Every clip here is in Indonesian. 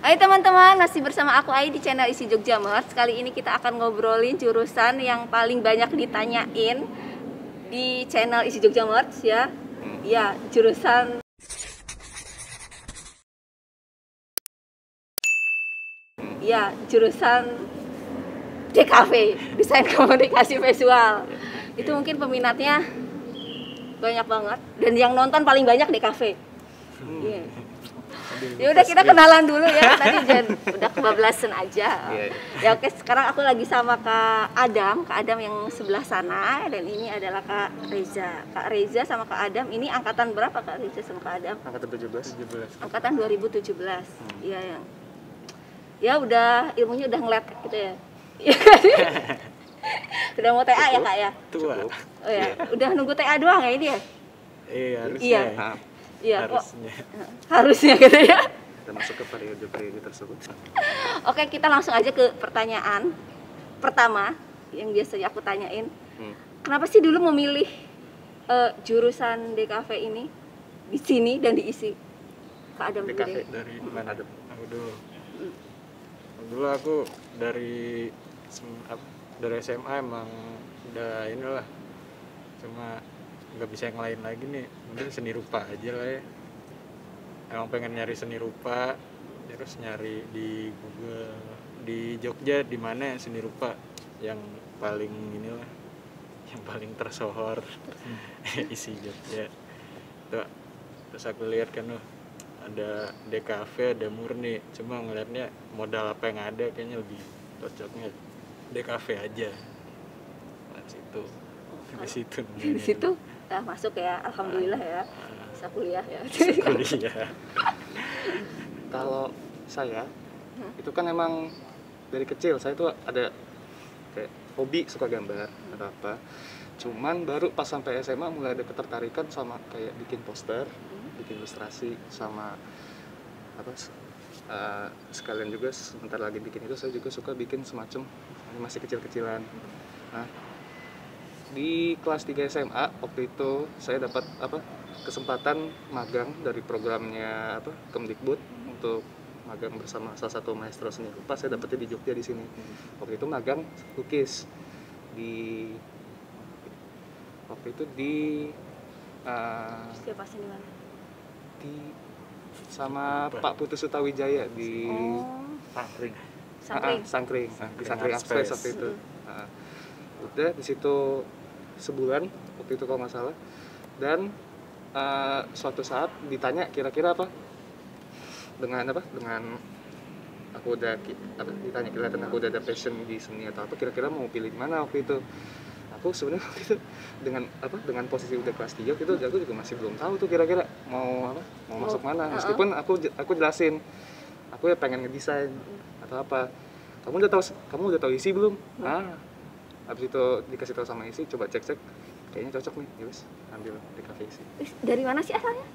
Hai teman-teman, masih bersama aku Ai di channel Isi Jogja Merch. Kali ini kita akan ngobrolin jurusan yang paling banyak ditanyain di channel Isi Jogja Merch ya. Ya, jurusan DKV, Desain Komunikasi Visual. Itu mungkin peminatnya banyak banget dan yang nonton paling banyak DKV. Iya. Ya udah kita kenalan dulu ya, tadi udah kebablasan aja. Ya oke, sekarang aku lagi sama Kak Adam yang sebelah sana, dan ini adalah Kak Reza. Kak Reza sama Kak Adam, ini angkatan berapa Kak Reza sama Kak Adam? Angkatan 17. Angkatan 2017. Iya yang. Ya udah ilmunya udah ngeliat gitu ya. Sudah mau TA ya Kak ya? Tua. Oh ya, udah nunggu TA doang ya ini ya? Iya, harusnya. Iya. Iya, harusnya gitu ya. Kita masuk ke periode tersebut. Oke, kita langsung aja ke pertanyaan pertama yang biasanya aku tanyain. Kenapa sih dulu memilih jurusan DKV ini di sini dan diisi? Kak Adam dulu DKV deh. dari mana? Aku dulu. Dulu aku dari SMA emang udah inilah, cuma nggak bisa yang lain lagi nih, mungkin seni rupa aja lah ya. Emang pengen nyari seni rupa, terus nyari di Google di Jogja di mana seni rupa yang paling inilah, yang paling tersohor. Isi Jogja tuh. Terus aku lihat kan ada DKV, ada Murni, cuma ngeliatnya modal apa yang ada kayaknya lebih cocoknya DKV aja. Di situ nah, masuk ya, alhamdulillah ya, bisa kuliah ya. Kalau saya itu kan emang dari kecil saya tuh ada kayak hobi suka gambar atau apa. Cuman baru pas sampai SMA mulai ada ketertarikan sama kayak bikin poster, bikin ilustrasi, sama apa sekalian juga sebentar lagi bikin itu saya juga suka bikin semacam animasi kecil-kecilan. Nah, di kelas 3 SMA waktu itu saya dapat kesempatan magang dari programnya Kemdikbud untuk magang bersama salah satu maestro seni rupa. Saya dapetnya di Jogja di sini. Waktu itu magang lukis di Siapa sih mana? Sama Pak Putu Sutawijaya di Sangkring di Sangkring Express waktu itu. Udah di situ sebulan waktu itu kalau nggak salah, dan suatu saat ditanya kira-kira apa dengan aku udah ditanya kelihatan aku udah ada passion di seni atau apa, kira-kira mau pilih mana waktu itu. Aku sebenarnya waktu itu dengan posisi udah kelas 3 itu aku juga masih belum tahu tuh kira-kira mau masuk mana, meskipun aku jelasin aku ya pengen ngedesain atau apa. Kamu udah tahu isi belum? Habis itu dikasih tahu sama isi, coba cek kayaknya cocok nih, ya wes ambil DKV isi. Dari mana sih asalnya?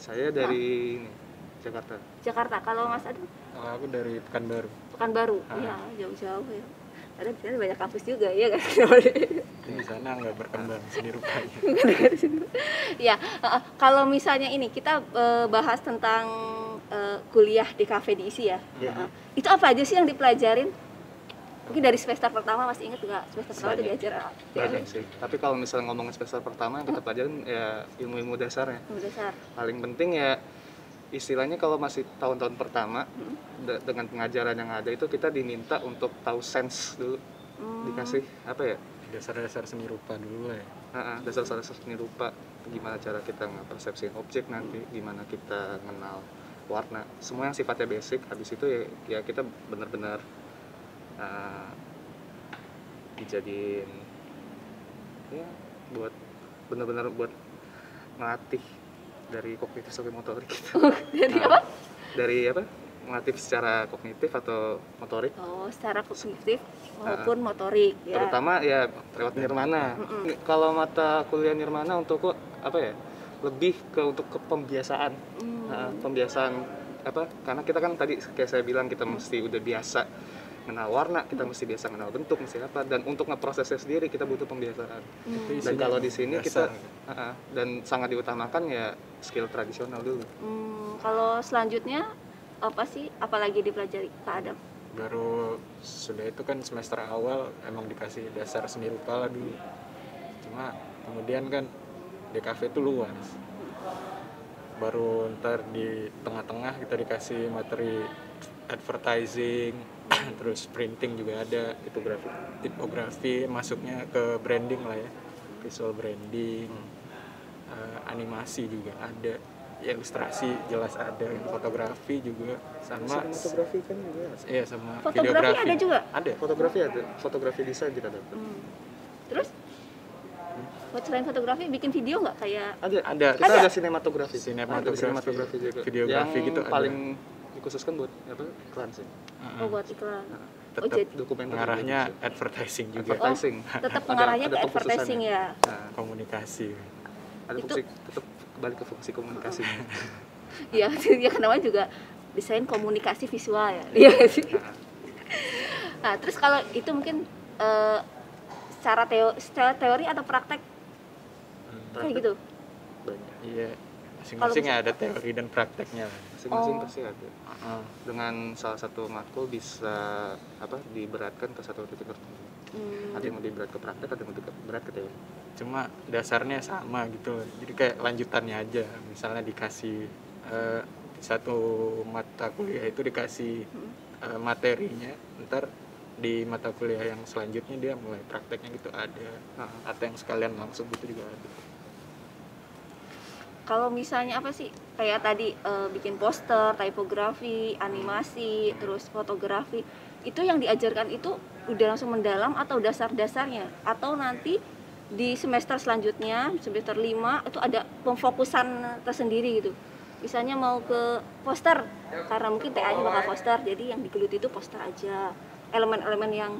Saya dari Jakarta. Kalau Mas Adam? Aku dari Pekanbaru. Iya, jauh-jauh ya. Ada di sana banyak kampus juga ya kan. Di sana nggak berkembang seni rupanya. Ya, kalau misalnya ini kita bahas tentang kuliah DKV diisi ya. Itu apa aja sih yang dipelajarin? Mungkin dari semester pertama masih ingat nggak? Semester pertama itu diajar banyak sih. Tapi kalau misalnya ngomongin semester pertama yang kita pelajarin ya ilmu-ilmu dasarnya. Dasar. Paling penting ya istilahnya kalau masih tahun-tahun pertama dengan pengajaran yang ada itu kita diminta untuk tahu sense dulu. Dikasih Dasar-dasar seni rupa dulu ya. Dasar-dasar seni rupa, gimana cara kita ngepersepsiin objek nanti, gimana kita mengenal warna, semua yang sifatnya basic. Habis itu ya kita benar-benar dijadiin ya buat benar-benar buat melatih dari kognitif sampai motorik gitu. Dari melatih secara kognitif atau motorik? Secara kognitif maupun motorik ya. Terutama ya lewat nirmana. Kalau mata kuliah nirmana untuk lebih untuk pembiasaan. Pembiasaan karena kita kan tadi kayak saya bilang kita mesti udah biasa mengenal warna, kita mesti biasa mengenal bentuk, mesti apa, dan untuk ngeprosesnya sendiri kita butuh pembiasaan. Dan kalau di sini kita dan sangat diutamakan ya skill tradisional dulu. Kalau selanjutnya apa sih apalagi dipelajari Pak Adam? Baru sudah itu kan semester awal emang dikasih dasar seni rupa lah dulu. Cuma kemudian kan DKV itu luas. Baru ntar di tengah-tengah kita dikasih materi advertising, terus printing juga ada, tipografi masuknya ke branding lah ya, visual branding, animasi juga ada, ya, ilustrasi jelas ada, fotografi juga sama. Fotografi kan juga. Iya, sama Fotografi videografi. ada juga? Ada. Fotografi ada, fotografi desain kita dapat. Terus selain fotografi bikin video nggak kayak Ada. Kita Ada? ada sinematografi. Sinematografi, juga. videografi yang gitu ada. paling dikhususkan buat apa? Iklan sih. buat iklan? Tetap jadi Dokumenter mengarahnya advertising juga. advertising. tetap Ada- pengarahnya ada ke pengkhususannya. advertising ya. Nah, Komunikasi. ada Itu- fungsi tetap balik ke fungsi komunikasinya. Iya, ya kan namanya juga desain komunikasi visual ya. Iya nggak sih. Nah, terus kalau itu mungkin secara teori atau praktek kayak gitu. Banyak. Iya, masing-masing Kalau ada teori dan prakteknya lah. Masing-masing Oh. pasti ada. Heeh. Dengan salah satu matkul bisa apa diberatkan ke satu titik tertentu. Ada yang lebih berat ke praktek, ada yang lebih berat ke teori. Cuma dasarnya sama gitu loh. Jadi kayak lanjutannya aja. Misalnya dikasih satu mata kuliah itu dikasih materinya, ntar di mata kuliah yang selanjutnya dia mulai prakteknya gitu ada. Atau yang sekalian langsung gitu juga ada. Kalau misalnya apa sih kayak tadi bikin poster, typografi, animasi, terus fotografi, itu yang diajarkan itu udah langsung mendalam atau dasar-dasarnya, atau nanti di semester selanjutnya, semester 5 itu ada pemfokusan tersendiri gitu. Misalnya mau ke poster, karena mungkin TA-nya bakal poster, jadi yang digeluti itu poster aja. Elemen-elemen yang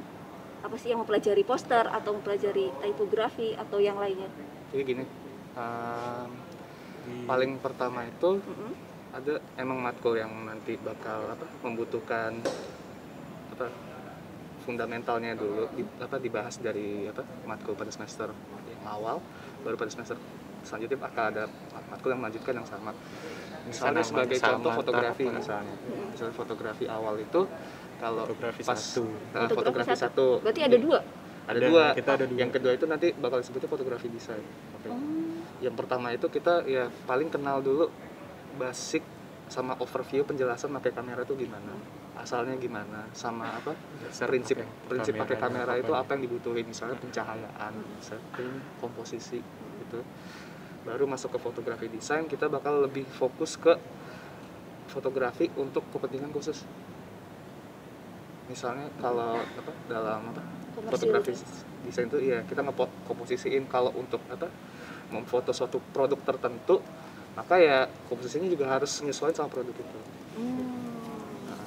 apa sih yang mempelajari poster atau mempelajari typografi atau yang lainnya. Jadi gini, paling pertama itu Mm-mm. ada emang matkul yang nanti bakal apa membutuhkan apa fundamentalnya dulu dibahas dari apa matkul pada semester yang awal, baru pada semester selanjutnya akan ada matkul yang melanjutkan yang sama. Misalnya Namanya sebagai sama, contoh fotografi apa? misalnya fotografi awal itu kalau Fotografi pas satu. fotografi satu Berarti ada dua. ada dua. Kita ada dua. Yang kedua itu nanti bakal disebutnya fotografi desain. Yang pertama itu kita ya paling kenal dulu basic sama overview penjelasan pakai kamera itu gimana, asalnya gimana, sama apa Dasar prinsip pakai kamera itu apa apa yang dibutuhin, misalnya pencahayaan, setting, komposisi gitu. Baru masuk ke fotografi desain, kita bakal lebih fokus ke fotografi untuk kepentingan khusus. Misalnya kalau apa dalam apa Komersil. fotografi desain itu ya kita komposisiin kalau untuk apa memfoto suatu produk tertentu, maka ya komposisinya juga harus menyesuaikan sama produk itu. Nah,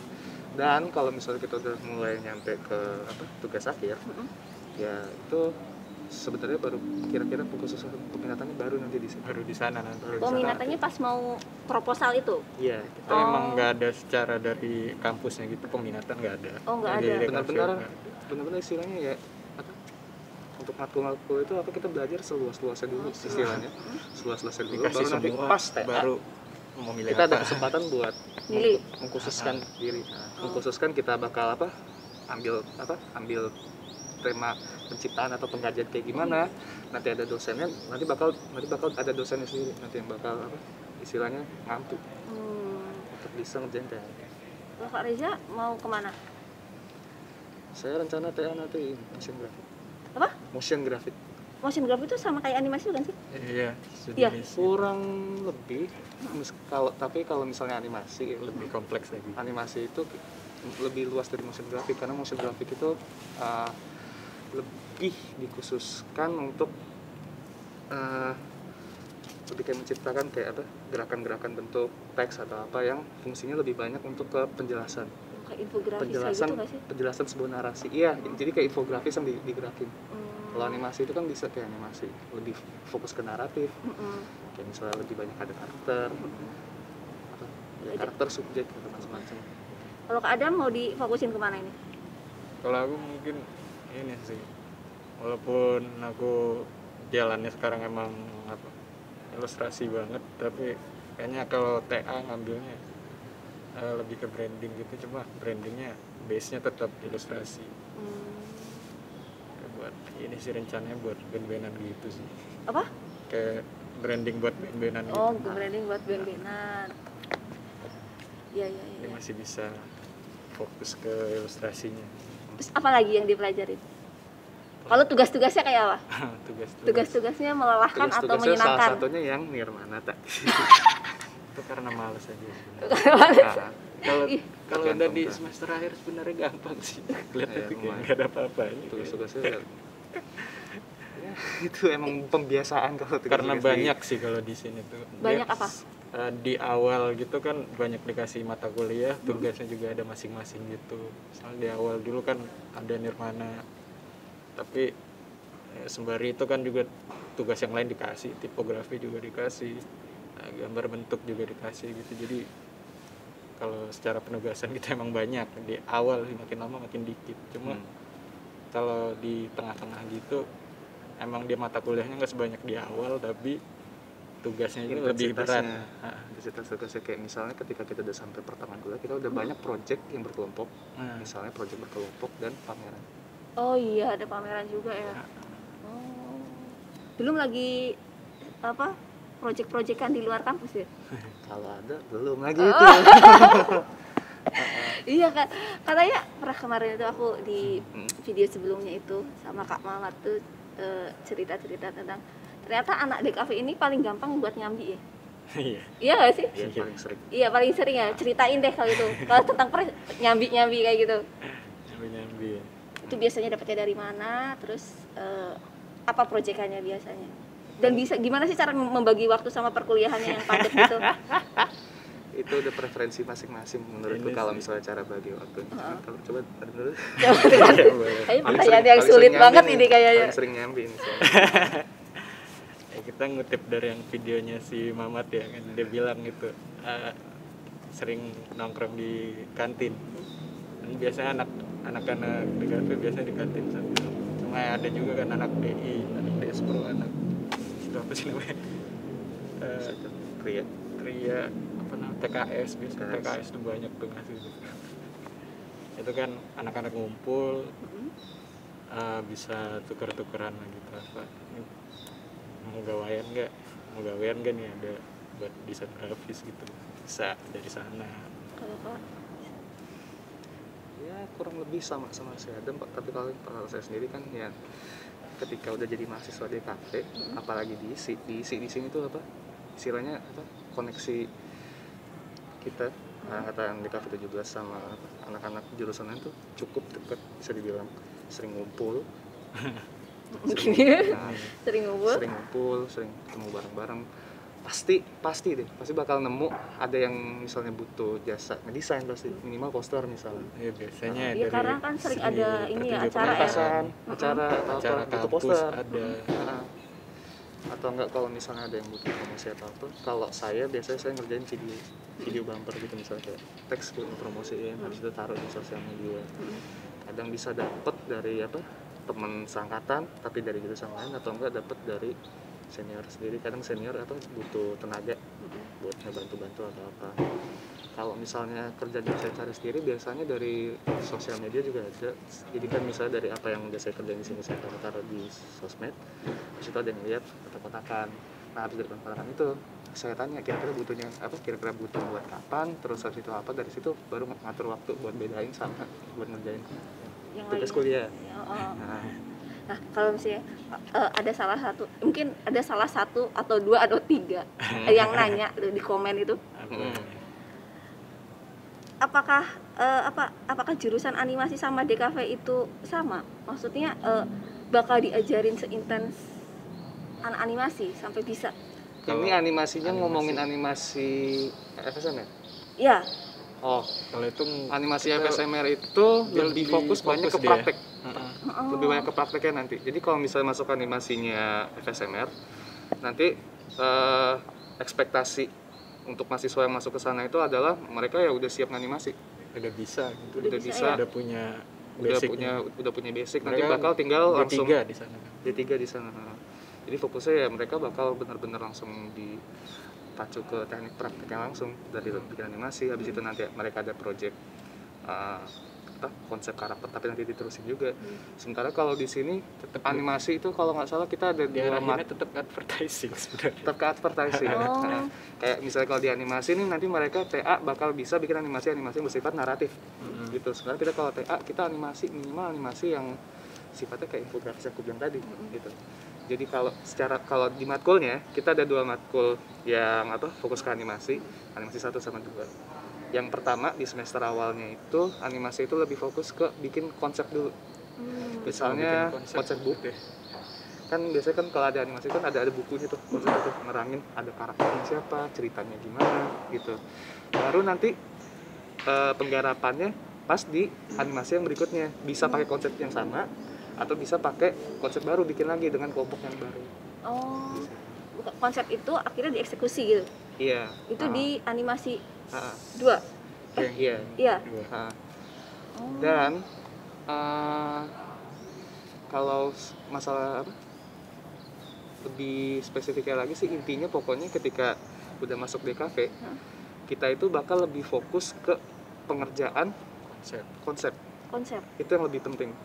dan kalau misalnya kita udah mulai nyampe ke apa tugas akhir, ya itu sebenarnya baru kira-kira pengkhususan peminatannya baru nanti di sini. baru di sana nanti. Peminatannya pas mau proposal itu? Iya, Kita emang nggak ada secara dari kampusnya gitu, peminatan nggak ada. Oh, nggak Jadi ada. dari benar-benar kampusnya benar-benar istilahnya ya apa untuk matkul-matkul itu apa kita belajar seluas-luasnya dulu istilahnya, seluas-luasnya dulu dikasih baru nanti semua, pas TA baru mau milih kita ada apa. kesempatan buat Milih. mengkhususkan diri. Mengkhususkan kita bakal apa? Ambil tema penciptaan atau pengkajian kayak gimana. Nanti ada dosennya, nanti bakal ada dosennya sendiri nanti yang bakal apa? Istilahnya ngantuk untuk bisa ngerjain TA. Kalau Kak Reza mau kemana? Saya rencana TA nanti motion graphic. Apa? Motion graphic. Motion graphic itu sama kayak animasi bukan sih? Iya, Iya. sejenis. Kurang lebih kalau misalnya animasi Lebih kompleks lagi. animasi itu lebih luas dari motion graphic karena motion graphic itu lebih dikhususkan untuk lebih kayak menciptakan kayak apa gerakan-gerakan bentuk teks atau apa yang fungsinya lebih banyak untuk ke penjelasan Kayak infografis kayak gitu nggak sih? penjelasan sebuah narasi. Iya, jadi kayak infografis yang digerakin. Kalau animasi itu kan bisa kayak animasi lebih fokus ke naratif, kayak misalnya lebih banyak ada karakter, apa, ya, karakter subjek atau macam-macam. Kalau Kak Adam mau difokusin kemana ini? Kalau aku mungkin ini sih, walaupun aku jalannya sekarang emang apa ilustrasi banget, tapi kayaknya kalau TA ngambilnya lebih ke branding gitu, cuma brandingnya base-nya tetap ilustrasi. Kayak buat ini sih rencananya buat band-bandan gitu sih, Apa? kayak branding buat band-bandan gitu. Oh, branding buat band-bandan. Iya, iya, Dia iya. masih bisa fokus ke ilustrasinya. Terus apa lagi yang dipelajarin? Kalau tugas-tugasnya kayak apa? Tugas-tugasnya melelahkan atau Tugas-tugasnya salah menyenangkan? satunya yang Nirmana tak. Itu karena males aja sih. Nah, Kalau Ih. kalau udah di Tergantung, semester akhir sebenarnya gampang sih. Kelihatan Ya, tuh kayak lumayan. nggak ada apa-apanya. tugas-tugasnya ya, itu emang pembiasaan kalau tugas Karena banyak sih kalau di sini tuh. Banyak apa? Di awal gitu kan banyak dikasih mata kuliah, tugasnya juga ada masing-masing gitu. Misalnya di awal dulu kan ada Nirmana, tapi sembari itu kan juga tugas yang lain dikasih, tipografi juga dikasih, gambar bentuk juga dikasih gitu. Jadi kalau secara penugasan kita emang banyak di awal sih, makin lama makin dikit. Cuma kalau di tengah-tengah gitu emang dia mata kuliahnya nggak sebanyak di awal, tapi tugasnya itu lebih berat. Intensitas tugasnya kayak misalnya ketika kita udah sampai pertengahan kuliah kita udah banyak project yang berkelompok, misalnya project berkelompok dan pameran. Oh iya, ada pameran juga ya. Oh. Belum lagi apa? Project-projectan di luar kampus ya? Kalau ada belum lagi itu. Iya kan, katanya pernah kemarin itu aku di video sebelumnya itu sama Kak Mamat tuh cerita-cerita tentang ternyata anak DKV ini paling gampang buat nyambi ya. Iya. Iya gak sih? Yang paling sering. Iya paling sering ya, ceritain deh kalau itu. Kalau tentang nyambi-nyambi kayak gitu. Nyambi ya. Itu biasanya dapetnya dari mana, terus apa proyekannya biasanya? Dan bisa gimana sih cara membagi waktu sama perkuliahannya yang padat gitu? Itu udah preferensi masing-masing menurutku Ini kalau sih. misalnya cara bagi waktu. Kalau coba ada dulu. Kayaknya pertanyaan yang sulit banget ini kayaknya. Paling sering nyambi ini. Ya, kita ngutip dari yang videonya si Mamat ya kan, dia bilang gitu sering nongkrong di kantin. Dan biasanya anak-anak DKV biasanya di kantin sambil. Cuma ada juga kan anak DI, anak DS Pro, anak itu apa sih namanya? Tria apa namanya? TKS biasanya. TKS tuh banyak tuh ngasih gitu. Itu kan anak-anak ngumpul, bisa tuker-tukeran lah gitu apa. Mau gawean nggak nih, ada buat desain grafis gitu, bisa dari sana. Kalau Kak, Ya kurang lebih sama si Adam Pak. Tapi kalau saya sendiri kan ya ketika udah jadi mahasiswa di kafe, apalagi diisi di sini tuh apa istilahnya apa koneksi kita angkatan di kafe 17 sama anak-anak jurusan lain tuh cukup dekat, bisa dibilang sering ngumpul. sering ngumpul. Sering ketemu bareng-bareng. Pasti bakal nemu ada yang misalnya butuh jasa ngedesain, pasti minimal poster misalnya. Ya biasanya Iya, dari karena kan sering ada ini ya, acara ya. Pementasan, acara acara butuh kampus poster. ada. Atau enggak kalau misalnya ada yang butuh promosi atau apa, kalau saya biasanya saya ngerjain video bumper gitu, misalnya kayak teks buat promosiin, habis itu taruh di sosial media. Kadang bisa dapet dari apa teman seangkatan tapi dari jurusan lain, atau enggak dapet dari senior sendiri. Kadang senior apa butuh tenaga buat ngebantu-bantu atau apa. Kalau misalnya kerjaan yang saya cari sendiri biasanya dari sosial media juga ada. Jadi kan misalnya dari apa yang udah saya kerjain di sini saya taruh di sosmed, terus itu ada yang lihat kotak-kotakan. Nah habis dari kotak-kotakan itu saya tanya kira-kira butuhnya apa, kira-kira butuh buat kapan, terus habis itu apa, dari situ baru ngatur waktu buat bedain sama buat ngerjain Yang tugas lainnya. kuliah. Ya, oh. Nah, Nah, kalau misalnya ada salah satu atau dua atau tiga yang nanya di komen itu, apakah jurusan animasi sama DKV itu sama? Maksudnya bakal diajarin seintens anak animasi sampai bisa? ini animasinya ngomongin animasi FSM ya? Ya, Oh, Kalau itu animasi kita FSMR itu lebih fokus banyak ke dia. praktek. Lebih banyak ke prakteknya nanti. Jadi kalau misalnya masuk animasinya FSMR, nanti ekspektasi untuk mahasiswa yang masuk ke sana itu adalah mereka ya udah siap animasi, udah bisa gitu. Udah bisa, ya? udah punya basic. udah punya basic. Nanti Mereka bakal tinggal D3 langsung di sana. D3 di sana. Jadi fokusnya ya mereka bakal benar-benar langsung pacu ke teknik prakteknya langsung dari bikin animasi. Habis itu nanti mereka ada project konsep karakter tapi nanti diterusin juga. Sementara kalau di sini Tetap animasi itu kalau nggak salah kita ada dua diarahinnya tetap advertising sebenarnya. tetap ke advertising. Oh. Nah, kayak misalnya kalau di animasi nih nanti mereka TA bakal bisa bikin animasi yang bersifat naratif gitu. Sebenarnya kita kalau TA kita animasi minimal animasi yang sifatnya kayak infografis yang aku bilang tadi gitu. Jadi kalau di matkulnya kita ada 2 matkul yang fokus ke animasi 1 sama 2. Yang pertama di semester awalnya itu animasi itu lebih fokus ke bikin konsep dulu. Misalnya Bikin konsep book deh. Kan biasanya kan kalau ada animasi kan ada bukunya tuh, konsep itu nerangin ada karakternya siapa, ceritanya gimana gitu. Baru nanti penggarapannya pas di animasi yang berikutnya bisa pakai konsep yang sama atau bisa pakai konsep baru bikin lagi dengan kelompok yang baru. Oh, konsep itu akhirnya dieksekusi gitu. Iya. Itu di animasi Ah, 2. iya. Iya. Ah. Oh. Dan kalau masalah lebih spesifiknya lagi sih intinya pokoknya ketika udah masuk DKV kita itu bakal lebih fokus ke pengerjaan konsep. Itu yang lebih penting.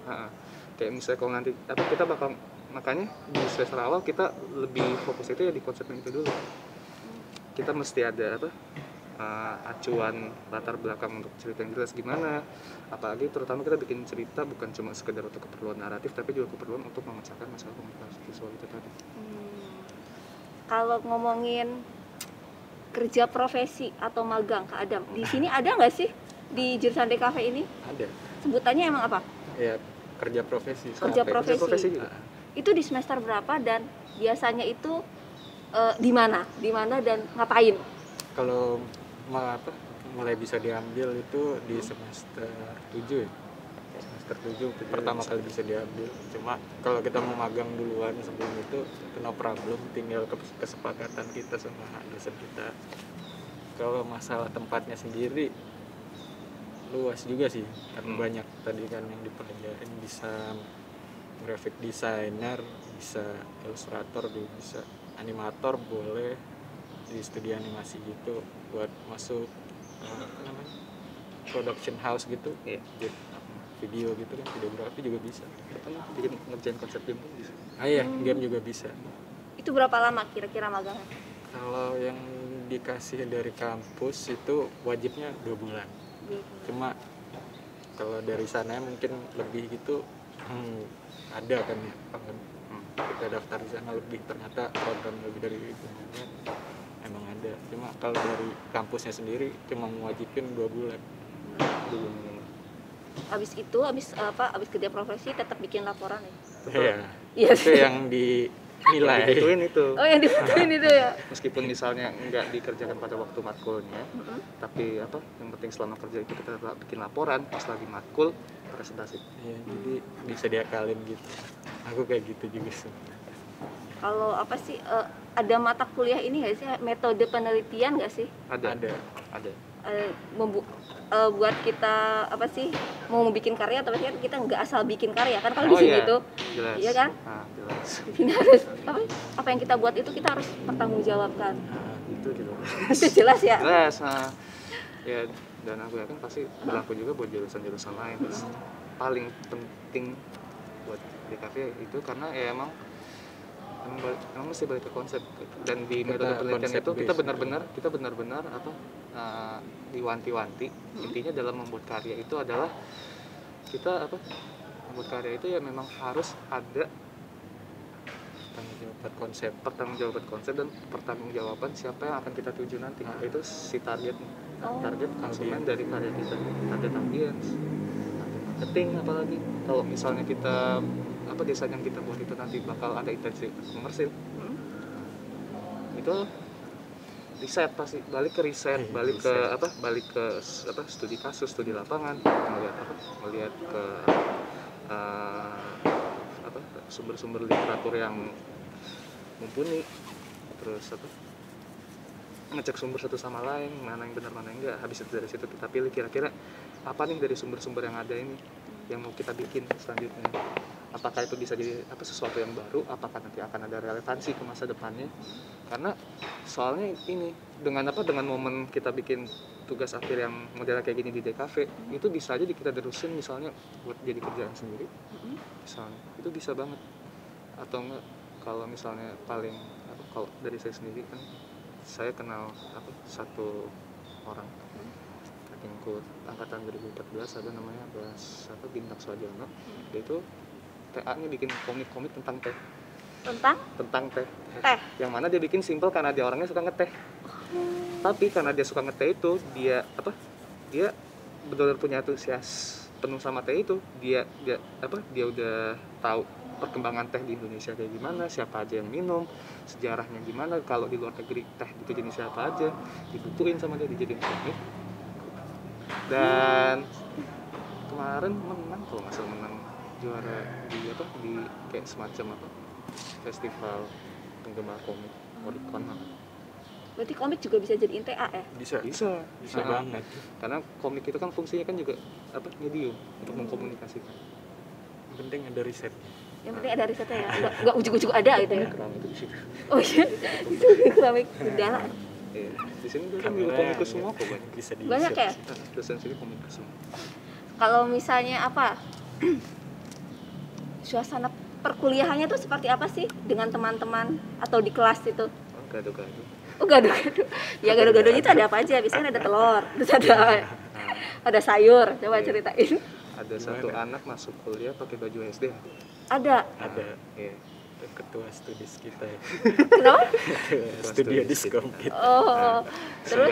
Kayak misalnya kalau nanti kita bakal makanya di semester awal kita lebih fokus itu ya di konsepnya itu dulu. Kita mesti ada acuan latar belakang untuk cerita yang jelas gimana, apalagi terutama kita bikin cerita bukan cuma sekedar untuk keperluan naratif tapi juga keperluan untuk memecahkan masalah komunikasi visual itu tadi. Kalau ngomongin kerja profesi atau magang Kak Adam, di sini ada nggak sih di jurusan DKV ini? Ada Sebutannya emang apa? ya, kerja profesi. Kerja sampai- profesi. Kerja profesi juga. Itu di semester berapa dan biasanya itu di mana dan ngapain? Kalau mulai bisa diambil itu di semester 7 ya. Semester 7 pertama kali bisa diambil. Cuma kalau kita mau magang duluan sebelum itu no problem, tinggal kesepakatan kita sama dosen kita. Kalau masalah tempatnya sendiri luas juga sih, karena banyak tadi kan yang dipelajarin, bisa graphic designer, bisa ilustrator, juga bisa animator, boleh di studi animasi gitu buat masuk production house gitu, video gitu kan, videografi juga bisa. Bikin ngerjain konsep game pun bisa. Iya, game juga bisa. Itu berapa lama kira-kira magangnya? Kalau yang dikasih dari kampus itu wajibnya 2 bulan. Cuma kalau dari sana mungkin lebih gitu, ada kan ya, kita daftar di sana lebih, ternyata program lebih dari 2 bulan emang ada. Cuma kalau dari kampusnya sendiri cuma mewajibin 2 bulan. Abis kerja profesi tetap bikin laporan ya? Iya. Iya Itu sih. yang dinilai. Dibutuhin itu. Oh, yang dibutuhin itu ya? Meskipun misalnya nggak dikerjakan pada waktu matkulnya, tapi yang penting selama kerja itu kita tetap bikin laporan pas lagi matkul presentasi. Iya, jadi bisa diakalin gitu. Aku kayak gitu juga sih. Kalau ada mata kuliah ini nggak sih, metode penelitian nggak sih? Ada. Buat kita mau bikin karya, tapi kan kita nggak asal bikin karya kan kalau di sini tuh, jelas. iya kan? Jelas. Di sini harus apa yang kita buat itu kita harus pertanggungjawabkan. Itu gitu. Itu jelas ya? Jelas. Ya, dan aku yakin pasti berlaku juga buat jurusan-jurusan lain. Paling penting buat DKV itu karena ya emang mesti balik ke konsep, dan di metode penelitian itu kita benar-benar diwanti-wanti. Intinya dalam membuat karya itu adalah kita membuat karya itu ya memang harus ada pertanggungjawaban konsep dan pertanggungjawaban siapa yang akan kita tuju nanti. Itu si target konsumen dari karya kita, target audience, target marketing. Apalagi kalau misalnya kita desain yang kita buat itu nanti bakal ada intensi komersil, itu riset, pasti balik ke riset, balik ke studi kasus, studi lapangan, melihat ke sumber-sumber literatur yang mumpuni, terus ngecek sumber satu sama lain, mana yang benar mana yang enggak. Habis itu dari situ kita pilih kira-kira apa nih dari sumber-sumber yang ada ini yang mau kita bikin selanjutnya. apakah itu bisa jadi sesuatu yang baru, apakah nanti akan ada relevansi ke masa depannya. Karena soalnya ini dengan momen kita bikin tugas akhir yang modelnya kayak gini di DKV, itu bisa aja kita terusin misalnya buat jadi kerjaan sendiri, misalnya itu bisa banget. Atau enggak kalau misalnya kalau dari saya sendiri kan saya kenal satu orang tingkat angkatan 2014, ada namanya Bintang Swajono. Dia itu TA-nya bikin komik-komik tentang teh. Tentang teh. Yang mana dia bikin simple karena dia orangnya suka ngeteh. Tapi karena dia suka ngeteh itu, dia benar-benar punya antusias penuh sama teh itu. Dia udah tahu perkembangan teh di Indonesia kayak gimana, siapa aja yang minum, sejarahnya gimana, kalau di luar negeri teh itu jenis siapa aja, dibutuhin sama dia, dijadiin komik. Dan kemarin menang, kalau nggak salah menang juara di kayak semacam festival penggemar komik Oricon. Berarti komik juga bisa jadi TA ya? Bisa banget. Karena komik itu kan fungsinya kan juga medium untuk mengkomunikasikan. Yang penting ada riset. Yang penting ada risetnya ya, nggak ujuk-ujuk ada gitu ya? Keramik itu di situ. Oh iya, itu keramik Gundala. Di sini kan juga komikus semua kok banyak. Bisa Banyak ya? Dosen sini komikus semua. Kalau misalnya suasana perkuliahannya tuh seperti apa sih dengan teman-teman atau di kelas itu? Gado-gado. Oh gado-gado. Ya gado-gadonya itu ada apa aja? Biasanya ada telur, terus ada sayur. Coba ceritain. Ada satu anak masuk kuliah pakai baju SD. Ada. Iya. Ketua studis kita ya. Kenapa? Studio Diskom kita. Oh. Terus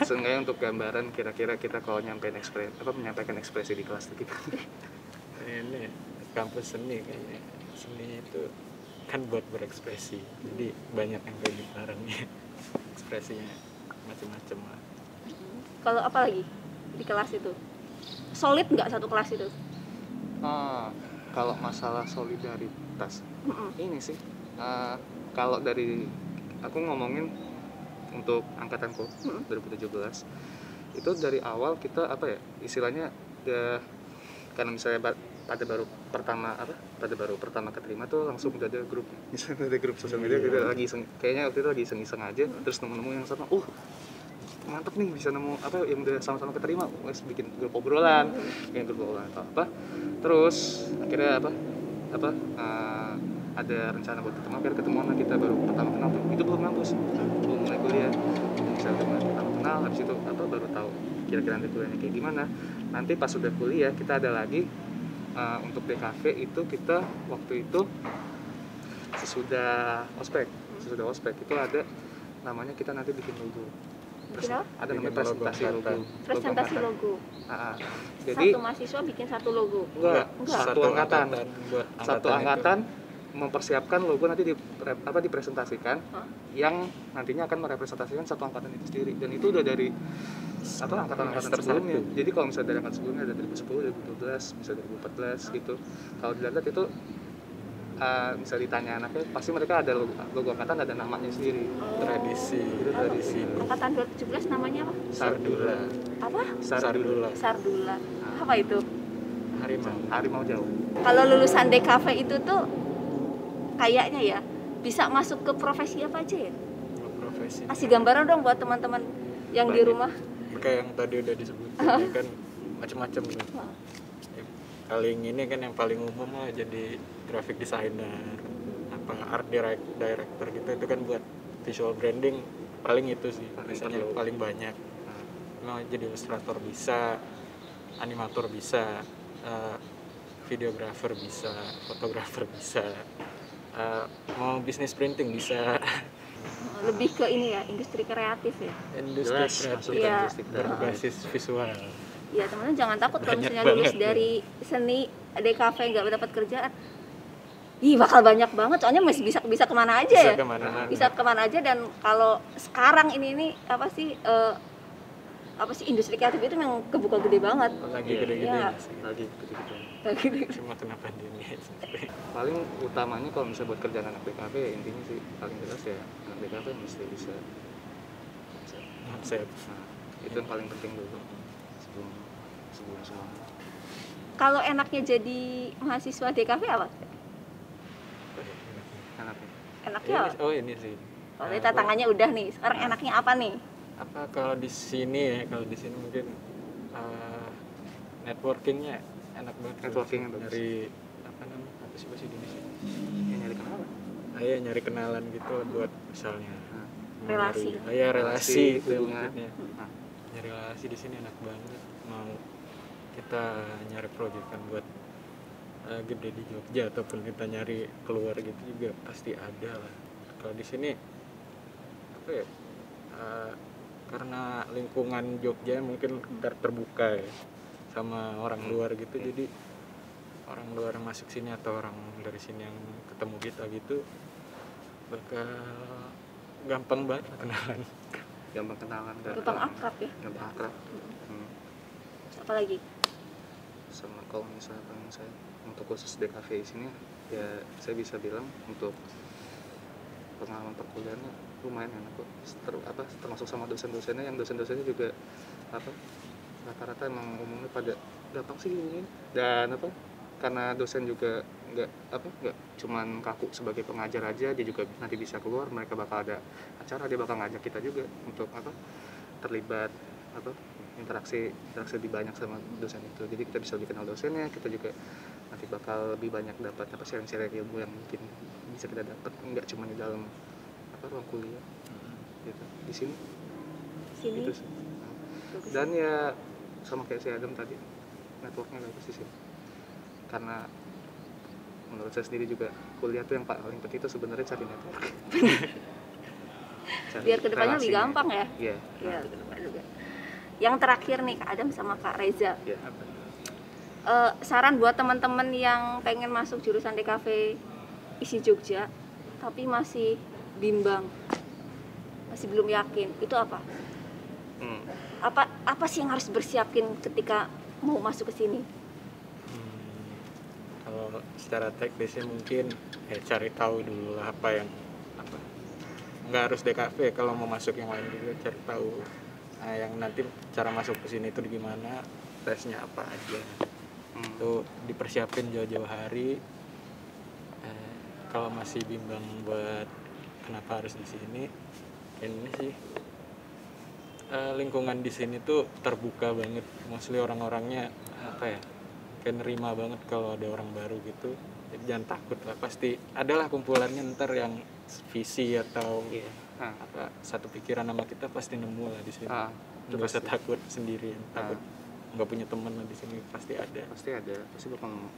Seenggaknya untuk gambaran kira-kira kita kalau menyampaikan ekspresi di kelas itu kita. Ini kampus seni kayaknya. Seni itu kan buat berekspresi. Jadi banyak yang kayak gitu orangnya. Ekspresinya macam-macam lah. kalau apa lagi di kelas itu? Solid nggak satu kelas itu? Kalau masalah solidaritas, ini sih kalau dari aku ngomongin untuk angkatanku 2017 itu dari awal kita istilahnya karena misalnya pada baru pertama keterima tuh langsung udah ada grup, misalnya ada grup sosial media, kita lagi kayaknya waktu itu lagi iseng aja, terus nemu yang sama, mantep nih bisa nemu yang udah sama-sama keterima, bikin grup obrolan atau apa, terus akhirnya ada rencana buat ketemuan lah, kita baru pertama kenal tuh, itu belum ngampus, belum mulai kuliah, misalnya pertama kenal, habis itu baru tahu kira-kira nanti kuliahnya kayak gimana. Nanti pas sudah kuliah kita ada lagi untuk DKV itu kita waktu itu sesudah ospek itu ada namanya kita nanti bikin logo. Ada namanya presentasi logo. Jadi satu mahasiswa bikin satu logo. Enggak. Satu angkatan mempersiapkan logo nanti dipresentasikan yang nantinya akan merepresentasikan satu angkatan itu sendiri, dan itu udah dari angkatan-angkatan sebelumnya. Jadi kalau misalnya dari angkatan sebelumnya ada 2010, 2012, misalnya 2014 gitu. Kalau dilihat itu bisa ditanya anaknya, pasti mereka ada logo angkatan, ada namanya sendiri. Tradisi. Angkatan 2017 namanya apa? Sardula. Apa? Sardula. Apa itu? Harimau jauh. Kalau lulusan DKV itu tuh kayaknya ya bisa masuk ke profesi apa aja ya? Profesi. Kasih gambaran dong buat teman-teman yang di rumah. Kayak yang tadi udah disebutin ya kan macam-macam gitu. Paling ini kan yang paling umum lah jadi graphic designer, art director gitu, itu kan buat visual branding paling itu sih biasanya paling banyak. Mau jadi ilustrator bisa, animator bisa, videographer bisa, fotografer bisa, mau bisnis printing bisa. Lebih ke ini ya, industri kreatif ya. Industri kreatif ya. Berbasis visual. Iya, teman-teman jangan takut kalau misalnya lulus dari seni DKV nggak dapat kerjaan. Bakal banyak banget, soalnya masih bisa kemana aja ya. Bisa kemana aja. Dan kalau sekarang ini apa sih industri kreatif itu yang kebuka gede banget. Lagi gede-gede. Lagi gede-gede. Cuma kena pandemi. Paling utamanya kalau misalnya buat kerjaan anak DKV, intinya sih paling jelas ya anak DKV mesti bisa konsep. Itu yang paling penting dulu sebelum semua. Kalau enaknya jadi mahasiswa DKV apa? Kenapa? Enaknya apa? Oh ini sih. Kalau tadi tantangannya udah nih, sekarang enaknya apa nih? Apa kalau di sini ya, kalau di sini mungkin networkingnya enak banget. Networkingnya bagus. Dari apa namanya? Apa sih bahasa Indonesia? Ya, nyari kenalan. Iya, nyari kenalan gitu buat misalnya. Relasi. Iya, relasi itu hubungan. maksudnya. Nyari relasi di sini enak banget. Mau kita nyari proyek kan buat gede di Jogja ataupun kita nyari keluar gitu juga pasti ada lah. Kalau di sini apa ya? Karena lingkungan Jogja mungkin terbuka ya sama orang luar gitu, jadi orang luar masuk sini atau orang dari sini yang ketemu kita gitu bakal gampang banget kenalan. Gampang kenalan dan Gampang akrab ya. gampang akrab. Apa lagi? Sama kalau misalkan saya untuk khusus DKV di sini ya saya bisa bilang untuk pengalaman perkuliahannya lumayan enak kok. Termasuk sama dosen-dosennya, yang dosen-dosennya juga rata-rata emang umumnya pada gampang sih ini, dan karena dosen juga nggak cuman kaku sebagai pengajar aja, dia juga nanti bisa keluar, mereka bakal ada acara, dia bakal ngajak kita juga untuk terlibat interaksi lebih banyak sama dosen itu. Jadi kita bisa lebih kenal dosennya, kita juga nanti bakal lebih banyak dapat sharing-sharing ilmu yang mungkin bisa kita dapat nggak cuma di dalam ruang kuliah gitu. Di sini gitu sih. Dan ya sama kayak si Adam tadi, networknya bagus di sini. Karena menurut saya sendiri juga kuliah tuh yang paling penting itu sebenarnya cari network. Biar kedepannya lebih gampang ya. Iya. Iya, kedepan juga. Yang terakhir nih Kak Adam sama Kak Reza. Iya. Saran buat teman-teman yang pengen masuk jurusan DKV ISI Jogja tapi masih bimbang, masih belum yakin, itu apa? Apa sih yang harus bersiapin ketika mau masuk ke sini? Kalau secara teknisnya mungkin cari tahu dulu lah apa nggak harus DKV, kalau mau masuk yang lain juga cari tahu yang nanti cara masuk ke sini itu gimana, tesnya apa aja, itu dipersiapin jauh-jauh hari. Kalau masih bimbang buat kenapa harus di sini, ini sih lingkungan di sini tuh terbuka banget, mostly orang-orangnya kayak nerima banget kalau ada orang baru gitu. Jadi jangan takut lah, pasti adalah kumpulannya ntar yang visi atau satu pikiran sama kita, pasti nemu lah di sini. Nggak usah takut sendirian, takut nggak punya teman lah, di sini pasti ada. Pasti bakal nemu.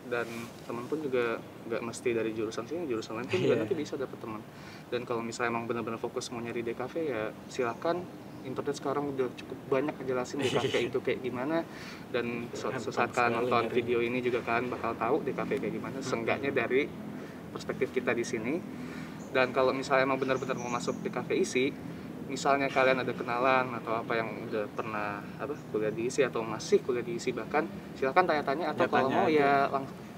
Dan teman pun juga nggak mesti dari jurusan sini, jurusan lain pun juga nanti bisa dapat teman. Dan kalau misalnya emang benar-benar fokus mau nyari DKV ya silakan, internet sekarang udah cukup banyak ngejelasin DKV itu kayak gimana, dan suatu saat kalian nonton video ini juga kalian bakal tahu DKV kayak gimana, seenggaknya dari perspektif kita di sini. Dan kalau misalnya emang benar-benar mau masuk DKV ISI, misalnya kalian ada kenalan atau apa yang udah pernah kuliah di ISI atau masih kuliah di ISI, bahkan silakan tanya-tanya, atau kalau mau ya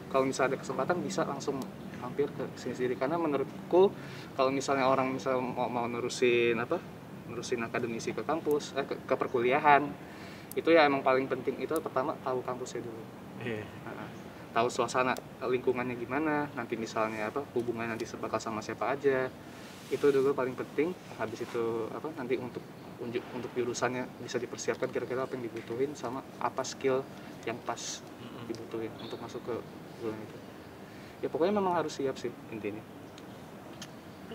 kalau misalnya ada kesempatan bisa langsung hampir ke sini sendiri. Karena menurutku kalau misalnya orang mau nerusin akademisi ke kampus ke perkuliahan, itu ya emang paling penting itu pertama tahu kampusnya dulu. Tahu suasana lingkungannya gimana, nanti misalnya hubungannya nanti bakal sama siapa aja, itu dulu paling penting. Habis itu nanti untuk jurusannya bisa dipersiapkan kira-kira apa yang dibutuhin sama apa skill yang pas dibutuhin untuk masuk ke jurusan itu. Ya pokoknya memang harus siap sih intinya.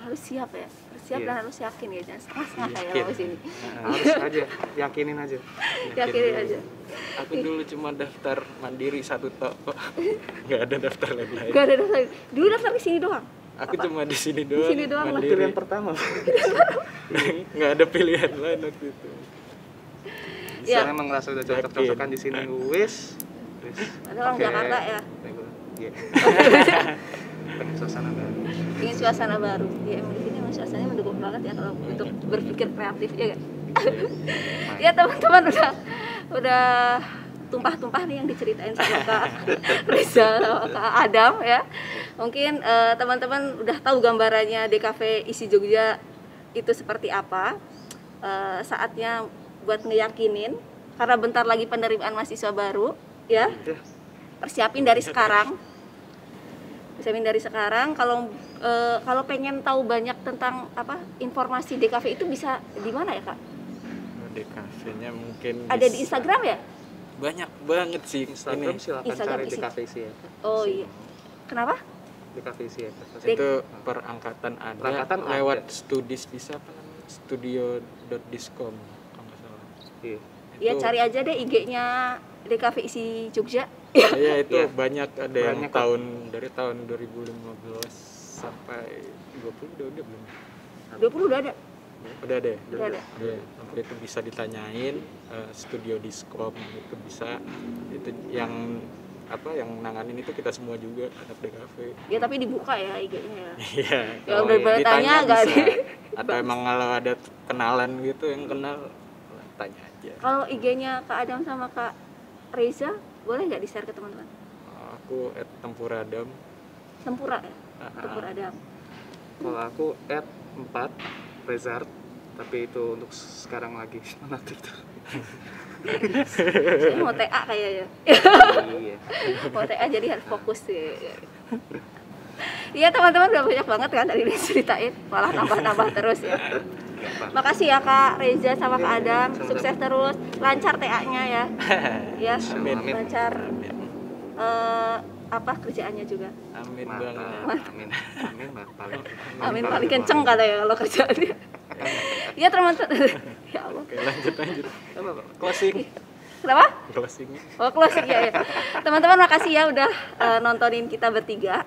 Harus siap ya, dan harus yakin ya, jangan setengah-setengah kayak mau sini. Harus aja, yakinin aja. Aku dulu cuma daftar mandiri satu kok, nggak ada daftar lain. Nggak ada daftar, dulu daftar di sini doang. Aku cuma di sini doang. Mandiri. Pilihan pertama. Nggak ada pilihan lain waktu itu. Misalnya emang ngerasa udah cocok-cocokan di sini, wis. Ada orang Jakarta ya. Pengen suasana baru. Ingin suasana baru. Ya emang di sini emang suasananya mendukung banget ya kalau untuk berpikir kreatif ya kan. Ya teman-teman udah tumpah-tumpah nih yang diceritain sama Kak Reza sama Kak Adam ya. Mungkin teman-teman udah tahu gambarannya DKV ISI Jogja itu seperti apa. Saatnya buat ngeyakinin, karena bentar lagi penerimaan mahasiswa baru. ya. Ya. Persiapin dari sekarang. Kalau pengen tahu banyak tentang informasi DKV itu bisa di mana ya, Kak? Di kafenya mungkin Ada di Instagram ya? banyak banget sih Instagram ini. silakan Instagram cari isi. DKV Sieta. Oh iya. Kenapa? DKV Sieta. Itu per angkatan ada, Perangkatan lewat ada. studis bisa apa namanya, studio.discom kalau nggak salah. Iya. Ya Itu- cari aja deh IG-nya DKV isi Jogja. Iya itu Iya. banyak, ada yang Banyak kok. dari tahun 2015 sampai 20 udah belum? 20 udah ada. Udah deh. Udah ada. Iya, nanti itu bisa ditanyain studio diskom itu bisa, itu yang nanganin itu kita semua juga anak DKV. Ya tapi dibuka ya IG-nya ya. Iya. Ya kalau udah bertanya ditanya nggak bisa. ada. Atau emang kalau ada kenalan gitu yang kenal, tanya aja. Kalau IG-nya Kak Adam sama Kak Reza, boleh nggak di-share ke teman-teman? Aku @tempuradam. Tempura ya? Tempura Adam. Kalau aku @4 Rezard, tapi itu untuk sekarang lagi nanti itu. Saya mau TA kayaknya. Iya. Mau TA jadi harus fokus ya. Iya teman-teman udah banyak banget kan tadi diceritain, malah nambah-nambah terus ya. Makasih ya Kak Reza sama Kak Adam, sukses terus, lancar TA-nya ya. Ya, Amin. lancar kerjaannya juga. Amin Mantap. banget. Amin. Paling. Amin paling kenceng katanya kalau kerjaannya. Iya teman-teman. Ya Allah. Oke, lanjut. Closing. Kenapa? Closing. Oh closing ya. Teman-teman makasih ya udah nontonin kita bertiga.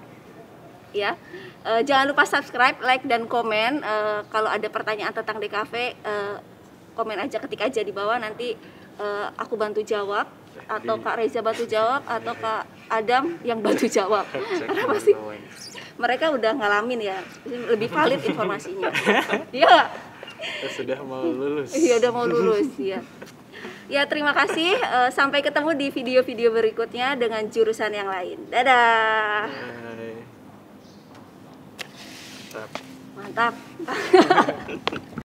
Ya. Jangan lupa subscribe, like dan komen. Kalau ada pertanyaan tentang DKV, komen aja, ketik aja di bawah, nanti aku bantu jawab, atau Kak Reza bantu jawab, atau Kak Adam yang bantu jawab. Kenapa sih? Mereka udah ngalamin ya, lebih valid informasinya. Iya. Kita sudah mau lulus. Iya udah mau lulus ya. Ya terima kasih. Sampai ketemu di video-video berikutnya dengan jurusan yang lain. Dadah. Bye. Mantap. Mantap.